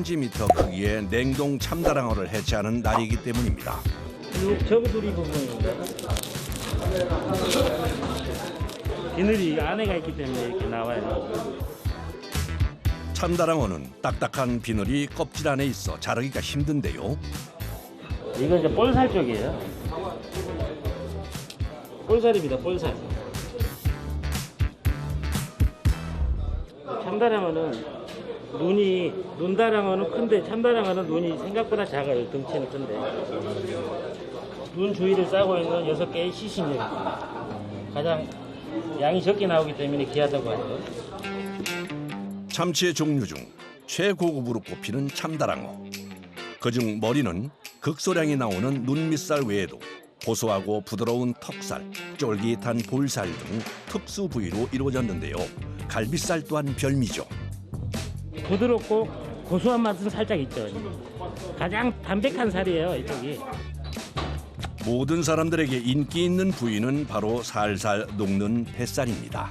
10cm 크기의 냉동 참다랑어를 해체하는 날이기 때문입니다. 저부두리 부분입니다. 비늘이 안에가 있기 때문에 이렇게 나와요. 참다랑어는 딱딱한 비늘이 껍질 안에 있어 자르기가 힘든데요. 이건 이제 볼살 쪽이에요. 볼살입니다, 볼살. 참다랑어는 눈다랑어는 큰데 참다랑어는 눈이 생각보다 작아요. 덩치는 큰데. 눈 주위를 싸고 있는 6개의 시신입니다. 가장 양이 적게 나오기 때문에 귀하다고 하죠. 참치의 종류 중 최고급으로 꼽히는 참다랑어. 그중 머리는 극소량이 나오는 눈밑살 외에도 고소하고 부드러운 턱살, 쫄깃한 볼살 등 특수 부위로 이루어졌는데요. 갈비살 또한 별미죠. 부드럽고 고소한 맛은 살짝 있죠. 가장 담백한 살이에요, 이쪽이. 모든 사람들에게 인기 있는 부위는 바로 살살 녹는 뱃살입니다.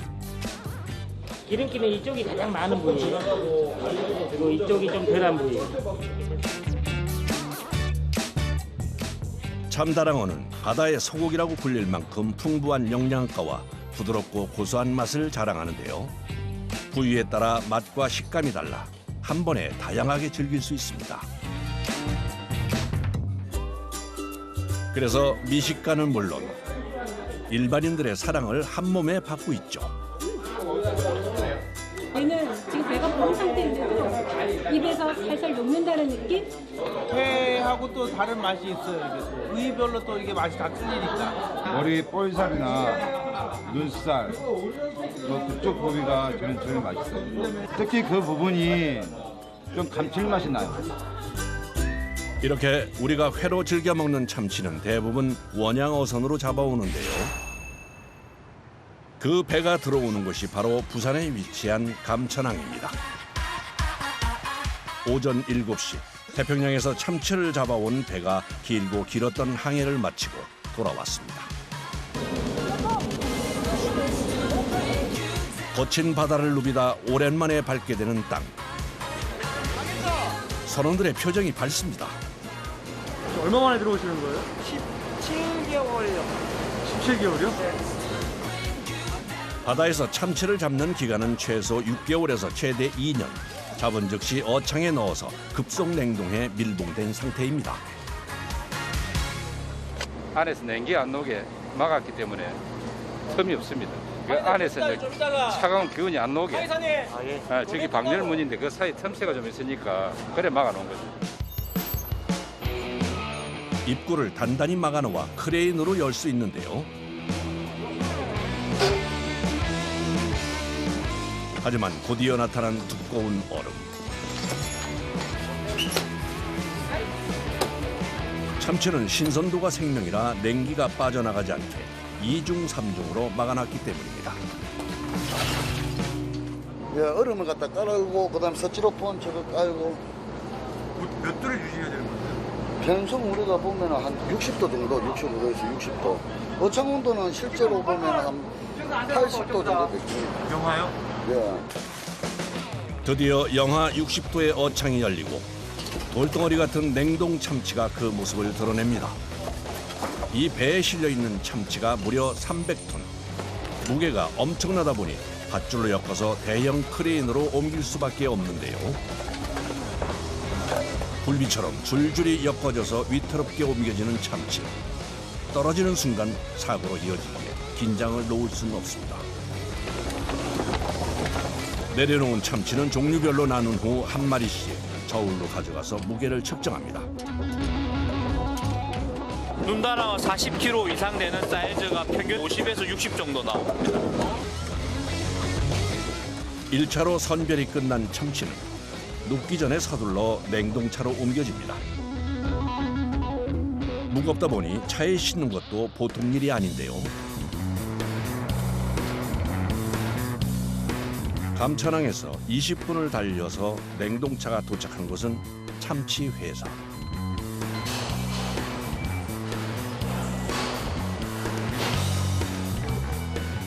기름기는 이쪽이 가장 많은 부위예요. 그리고 이쪽이 좀 덜한 부위예요. 참다랑어는 바다의 소고기라고 불릴 만큼 풍부한 영양가와 부드럽고 고소한 맛을 자랑하는데요. 부위에 따라 맛과 식감이 달라 한 번에 다양하게 즐길 수 있습니다. 그래서 미식가는 물론 일반인들의 사랑을 한 몸에 받고 있죠. 얘는 지금 배가 부른 상태인데도 입에서 살살 녹는다는 느낌? 회하고 또 다른 맛이 있어요. 이게 또. 부위별로 또 이게 맛이 다 틀리니까. 머리 볼살이나 눈살 그쪽 부위가 저는 제일 맛있어요. 특히 그 부분이 좀 감칠맛이 나요. 이렇게 우리가 회로 즐겨 먹는 참치는 대부분 원양어선으로 잡아오는데요. 그 배가 들어오는 곳이 바로 부산에 위치한 감천항입니다. 오전 7시 태평양에서 참치를 잡아온 배가 길고 길었던 항해를 마치고 돌아왔습니다. 거친 바다를 누비다 오랜만에 밟게 되는 땅. 선원들의 표정이 밝습니다. 얼마 만에 들어오시는 거예요? 17개월요. 17개월이요? 바다에서 참치를 잡는 기간은 최소 6개월에서 최대 2년. 잡은 즉시 어창에 넣어서 급속 냉동해 밀봉된 상태입니다. 안에서 냉기 안 나오게 막았기 때문에 틈이 없습니다. 그 안에서 이제 차가운 기운이 안 나오게. 저기 방열문인데 그 사이 틈새가 좀 있으니까 그래 막아놓은 거죠. 입구를 단단히 막아놓아 크레인으로 열 수 있는데요. 하지만 곧이어 나타난 두꺼운 얼음. 참치는 신선도가 생명이라 냉기가 빠져나가지 않게 2중 3중으로 막아놨기 때문입니다. 예, 얼음을 갖다 깔고 그다음 스티로폼 저거 깔고. 몇 도를 유지해야 되는 건가요? 평생 우리가 보면 한 60도 정도, 65도에서 60도. 어창 온도는 실제로 보면 한 80도 정도 되죠. 영화요? 예. 드디어 영하 60도의 어창이 열리고 돌덩어리 같은 냉동 참치가 그 모습을 드러냅니다. 이 배에 실려 있는 참치가 무려 300톤. 무게가 엄청나다 보니 밧줄로 엮어서 대형 크레인으로 옮길 수밖에 없는데요. 굴비처럼 줄줄이 엮어져서 위태롭게 옮겨지는 참치. 떨어지는 순간 사고로 이어지기에 긴장을 놓을 수는 없습니다. 내려놓은 참치는 종류별로 나눈 후 한 마리씩 저울로 가져가서 무게를 측정합니다. 눈다랑어 40kg 이상 되는 사이즈가 평균 50에서 60 정도 나옵니다. 1차로 선별이 끝난 참치는 눕기 전에 서둘러 냉동차로 옮겨집니다. 무겁다 보니 차에 싣는 것도 보통 일이 아닌데요. 감천항에서 20분을 달려서 냉동차가 도착한 곳은 참치 회사.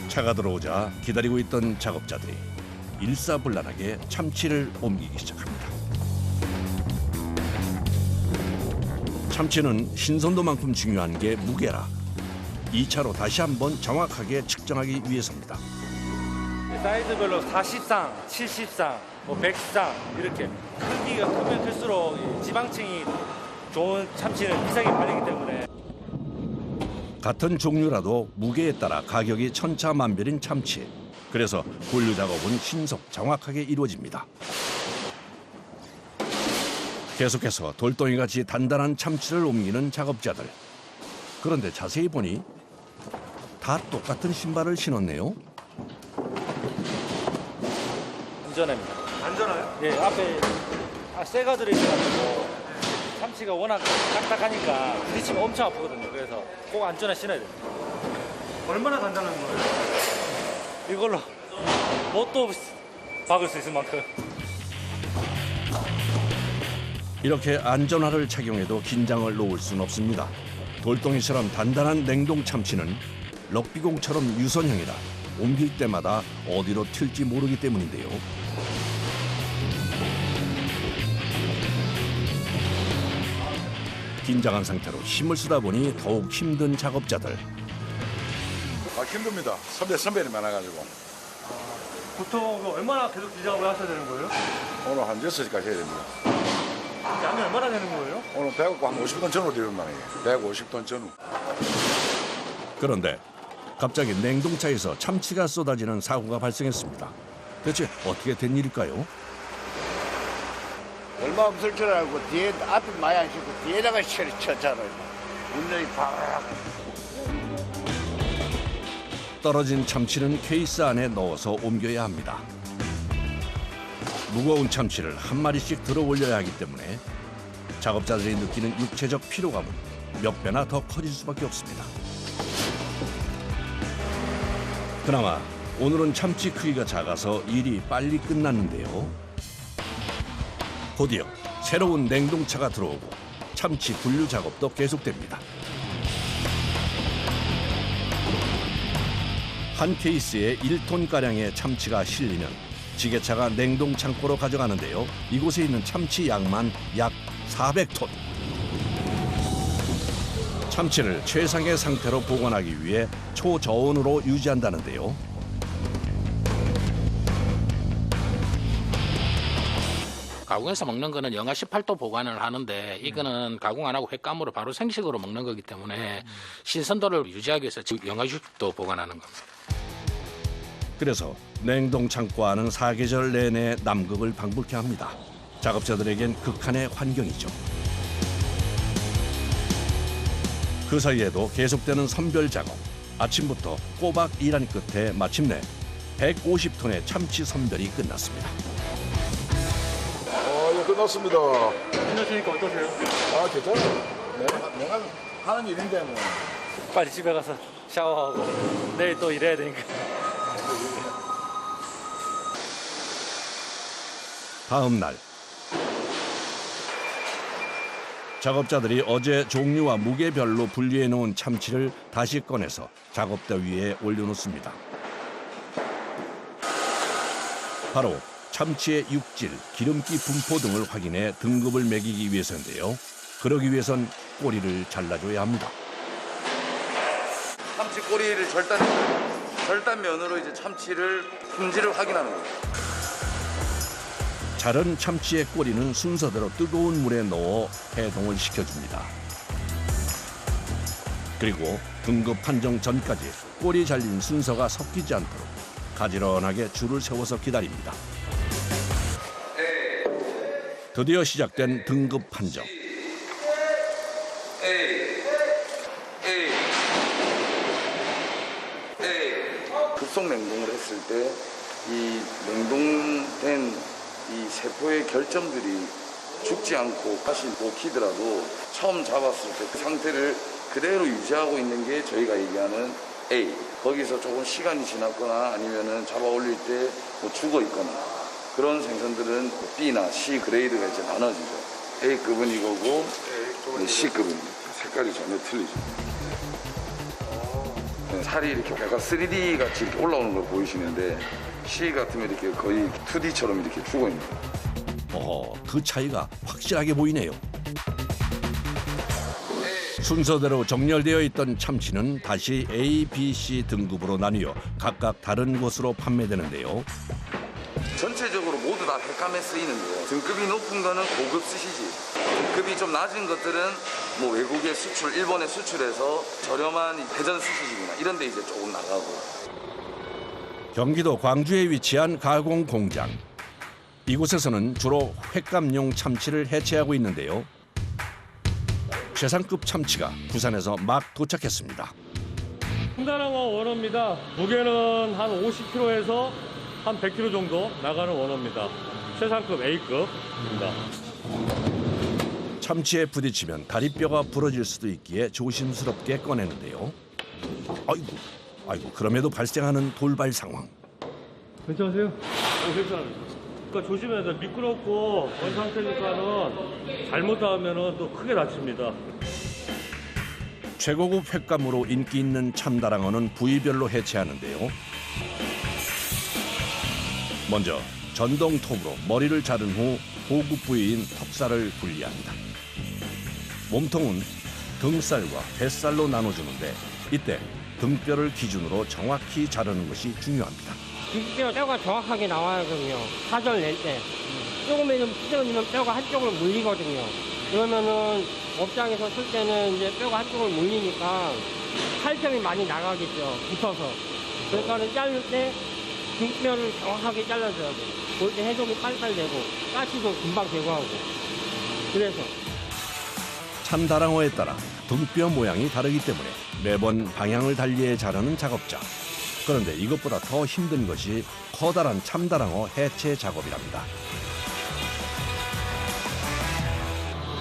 차가 들어오자 기다리고 있던 작업자들이 일사불란하게 참치를 옮기기 시작합니다. 참치는 신선도만큼 중요한 게 무게라. 2차로 다시 한번 정확하게 측정하기 위해서입니다. 사이즈별로 40상, 70상, 100상 이렇게 크기가 크면 클수록 지방층이 좋은 참치는 비싸게 팔리기 때문에 같은 종류라도 무게에 따라 가격이 천차만별인 참치. 그래서 분류 작업은 신속 정확하게 이루어집니다. 계속해서 돌덩이같이 단단한 참치를 옮기는 작업자들. 그런데 자세히 보니 다 똑같은 신발을 신었네요. 안전합니다. 안전해요? 예, 앞에 쇠가 들어있어가지고 참치가 워낙 딱딱하니까 부딪히면 엄청 아프거든요. 그래서 꼭 안전화 신어야 됩니다. 얼마나 단단한 거예요? 이걸로 뭣도 박을 수 있을 만큼. 이렇게 안전화를 착용해도 긴장을 놓을 수는 없습니다. 돌덩이처럼 단단한 냉동 참치는 럭비공처럼 유선형이라 옮길 때마다 어디로 튈지 모르기 때문인데요. 긴장한 상태로 힘을 쓰다 보니 더욱 힘든 작업자들. 힘듭니다. 선배이 많아가지고. 보통 얼마나 계속 이 작업을 하셔야 되는 거예요? 오늘 한 6시까지 해야 됩니다. 양이 얼마나 되는 거예요? 오늘 배고파 한 50톤 전후 되는 말이에요. 150톤 전후. 그런데 갑자기 냉동차에서 참치가 쏟아지는 사고가 발생했습니다. 대체 어떻게 된 일일까요? 얼마 없을 줄 알고 뒤에 앞에 많이 안 싣고 뒤에다가 쳤잖아요. 운전이 바락. 떨어진 참치는 케이스 안에 넣어서 옮겨야 합니다. 무거운 참치를 한 마리씩 들어 올려야 하기 때문에 작업자들이 느끼는 육체적 피로감은 몇 배나 더 커질 수밖에 없습니다. 그나마 오늘은 참치 크기가 작아서 일이 빨리 끝났는데요. 곧이어 새로운 냉동차가 들어오고 참치 분류 작업도 계속됩니다. 한 케이스에 1톤가량의 참치가 실리면 지게차가 냉동 창고로 가져가는데요. 이곳에 있는 참치 양만 약 400톤. 참치를 최상의 상태로 보관하기 위해 초저온으로 유지한다는데요. 가공해서 먹는 거는 영하 18도 보관을 하는데 이거는 가공 안 하고 횟감으로 바로 생식으로 먹는 거기 때문에 신선도를 유지하기 위해서 영하 60도 보관하는 겁니다. 그래서 냉동 창고 안은 사계절 내내 남극을 방불케 합니다. 작업자들에겐 극한의 환경이죠. 그 사이에도 계속되는 선별 작업. 아침부터 꼬박 일한 끝에 마침내 150톤의 참치 선별이 끝났습니다. 예, 끝났습니다. 끝났으니까 어떠세요? 아, 괜찮아요. 내가 하는 일인데 뭐. 빨리 집에 가서 샤워하고 내일 또 일해야 되니까. 다음 날 작업자들이 어제 종류와 무게별로 분리해 놓은 참치를 다시 꺼내서 작업대 위에 올려놓습니다. 바로 참치의 육질, 기름기 분포 등을 확인해 등급을 매기기 위해서인데요. 그러기 위해선 꼬리를 잘라줘야 합니다. 참치 꼬리를 절단면으로 이제 참치를 품질을 확인하는 거예요. 자른 참치의 꼬리는 순서대로 뜨거운 물에 넣어 해동을 시켜줍니다. 그리고 등급 판정 전까지 꼬리 잘린 순서가 섞이지 않도록 가지런하게 줄을 세워서 기다립니다. 드디어 시작된 등급 판정. 급속 냉동을 했을 때 이 냉동된 이 세포의 결점들이 죽지 않고 다시 먹히더라도 처음 잡았을 때 그 상태를 그대로 유지하고 있는 게 저희가 얘기하는 A. 거기서 조금 시간이 지났거나 아니면은 잡아 올릴 때 뭐 죽어 있거나 그런 생선들은 B나 C 그레이드가 이제 나눠지죠. A급은 이거고 C급은 색깔이 전혀 틀리죠. 살이 이렇게 약간 3D 같이 이렇게 올라오는 걸 보이시는데 C 같으면 이렇게 거의 2D처럼 이렇게 죽어 있는 거예요. 그 차이가 확실하게 보이네요. 순서대로 정렬되어 있던 참치는 다시 A, B, C 등급으로 나뉘어 각각 다른 곳으로 판매되는데요. 전체적으로 모두 다 횟감에 쓰이는데요. 등급이 높은 거는 고급 스시지. 등급이 좀 낮은 것들은 뭐 외국에 수출, 일본에 수출해서 저렴한 회전 스시집이나 이런 데 이제 조금 나가고. 경기도 광주에 위치한 가공 공장. 이곳에서는 주로 횟감용 참치를 해체하고 있는데요. 최상급 참치가 부산에서 막 도착했습니다. 참다랑어 원어입니다. 무게는 한 50kg에서 한 100kg 정도 나가는 원어입니다. 최상급 A급입니다. 참치에 부딪히면 다리뼈가 부러질 수도 있기에 조심스럽게 꺼내는데요. 아이고, 그럼에도 발생하는 돌발 상황. 괜찮으세요? 괜찮아요. 그러니까 조심해야 돼. 미끄럽고 원 상태니까는 잘못하면은 또 크게 다칩니다. 최고급 횟감으로 인기 있는 참다랑어는 부위별로 해체하는데요. 먼저 전동톱으로 머리를 자른 후 고급 부위인 턱살을 분리합니다. 몸통은 등살과 뱃살로 나눠주는데 이때 등뼈를 기준으로 정확히 자르는 것이 중요합니다. 등뼈 뼈가 정확하게 나와야거든요. 사절 낼 때. 조금만 좀 찢어지면 뼈가 한쪽으로 물리거든요. 그러면은 업장에서 쓸 때는 이제 뼈가 한쪽으로 물리니까 살점이 많이 나가겠죠. 붙어서. 그러니까는 자를 때 등뼈를 정확하게 잘라줘야 돼요. 볼 때 해독이 빨빨 되고 가시도 금방 제거하고. 그래서 참다랑어에 따라 등뼈 모양이 다르기 때문에 매번 방향을 달리해 자르는 작업자. 그런데 이것보다 더 힘든 것이 커다란 참다랑어 해체 작업이랍니다.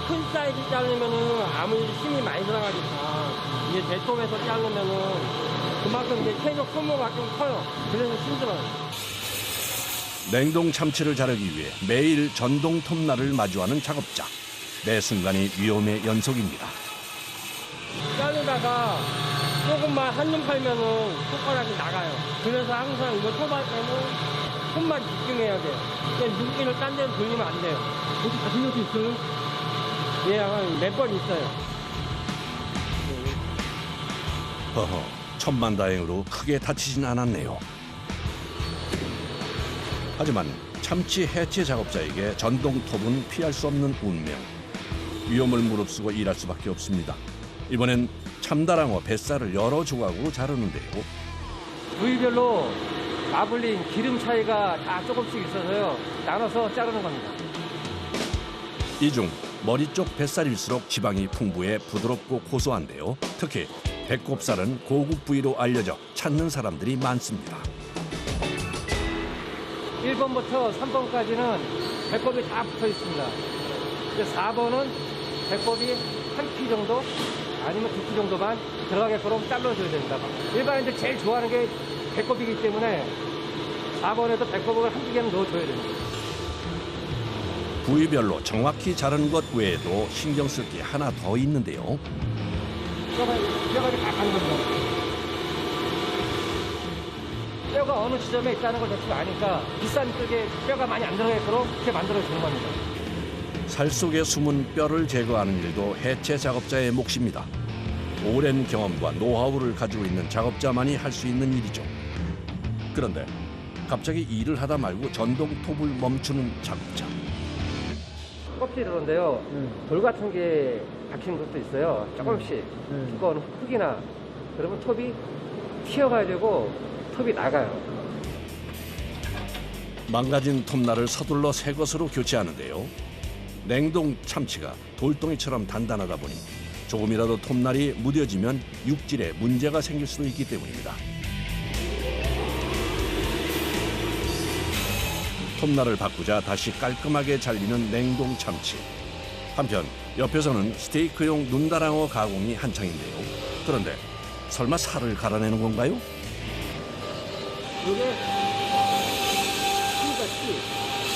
큰 사이즈 자르면은 아무리 힘이 많이 들어가니까 이제 대톱에서 자르면은 그만큼 이제 최적 소모가 좀 커요. 그래서 힘들어요. 냉동 참치를 자르기 위해 매일 전동 톱날을 마주하는 작업자. 매 순간이 위험의 연속입니다. 자르다가 조금만 한눈 팔면은 손가락이 나가요. 그래서 항상 이거 초반 때는 손만 집중해야 돼요. 눈길을 딴 데로 돌리면 안 돼요. 혹시 다친 적도 있어요? 예, 한 몇 번 있어요. 허허, 천만다행으로 크게 다치진 않았네요. 하지만 참치 해체 작업자에게 전동톱은 피할 수 없는 운명. 위험을 무릅쓰고 일할 수밖에 없습니다. 이번엔 참다랑어 뱃살을 여러 조각으로 자르는데요. 부위별로 마블링 기름 차이가 다 조금씩 있어서요. 나눠서 자르는 겁니다. 이 중 머리 쪽 뱃살일수록 지방이 풍부해 부드럽고 고소한데요. 특히 배꼽살은 고급 부위로 알려져 찾는 사람들이 많습니다. 1번부터 3번까지는 배꼽이 다 붙어 있습니다. 4번은 배꼽이 한 피 정도 아니면 2피 정도만 들어가게끔 잘라줘야 됩니다. 일반인들 제일 좋아하는 게 배꼽이기 때문에 4번에도 배꼽을 한두 개는 넣어줘야 됩니다. 부위별로 정확히 자르는 것 외에도 신경 쓸 게 하나 더 있는데요. 뼈가 다 가는 겁니다. 뼈가 어느 지점에 있다는 걸 대충 아니까 비싼 쪽에 뼈가 많이 안 들어가도록 그렇게 만들어주는 겁니다. 살 속에 숨은 뼈를 제거하는 일도 해체 작업자의 몫입니다. 오랜 경험과 노하우를 가지고 있는 작업자만이 할 수 있는 일이죠. 그런데 갑자기 일을 하다 말고 전동톱을 멈추는 작업자. 껍질이런데요. 돌 같은 게 박히는 것도 있어요. 조금씩. 두꺼운 흙이나 그러면 톱이 튀어가야 되고 톱이 나가요. 망가진 톱날을 서둘러 새 것으로 교체하는데요. 냉동 참치가 돌덩이처럼 단단하다 보니 조금이라도 톱날이 무뎌지면 육질에 문제가 생길 수도 있기 때문입니다. 톱날을 바꾸자 다시 깔끔하게 잘리는 냉동 참치. 한편 옆에서는 스테이크용 눈다랑어 가공이 한창인데요. 그런데 설마 살을 갈아내는 건가요? 이게 피같이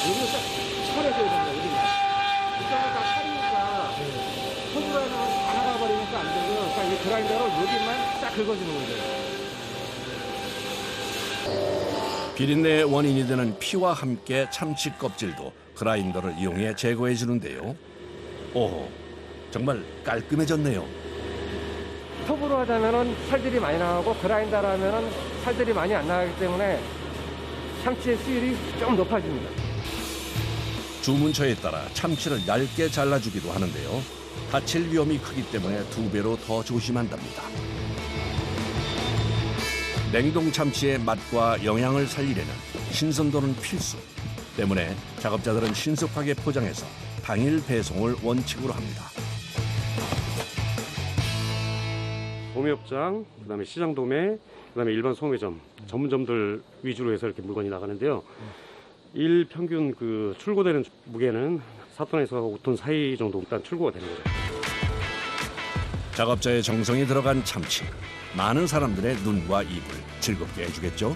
여기를 딱 철해줘야 됩니다. 여기는. 이쪽은 다 살이니까 손으로는 다 나가버리니까 안 되고요. 그러니까 이 그라인더로 여기만 딱 긁어주는 거예요. 비린내의 원인이 되는 피와 함께 참치 껍질도 그라인더를 이용해 제거해 주는데요. 오, 정말 깔끔해졌네요. 톱으로 하자면은 살들이 많이 나가고 그라인더로 하면은 살들이 많이 안 나가기 때문에 참치의 수율이 좀 높아집니다. 주문처에 따라 참치를 얇게 잘라주기도 하는데요. 다칠 위험이 크기 때문에 2배로 더 조심한답니다. 냉동 참치의 맛과 영양을 살리려면 신선도는 필수. 때문에 작업자들은 신속하게 포장해서 당일 배송을 원칙으로 합니다. 도매업장, 그다음에 시장 도매, 그다음에 일반 소매점, 전문점들 위주로 해서 이렇게 물건이 나가는데요. 일 평균 그 출고되는 무게는 4톤에서 5톤 사이 정도 일단 출고가 되는 거죠. 작업자의 정성이 들어간 참치. 많은 사람들의 눈과 입을 즐겁게 해주겠죠.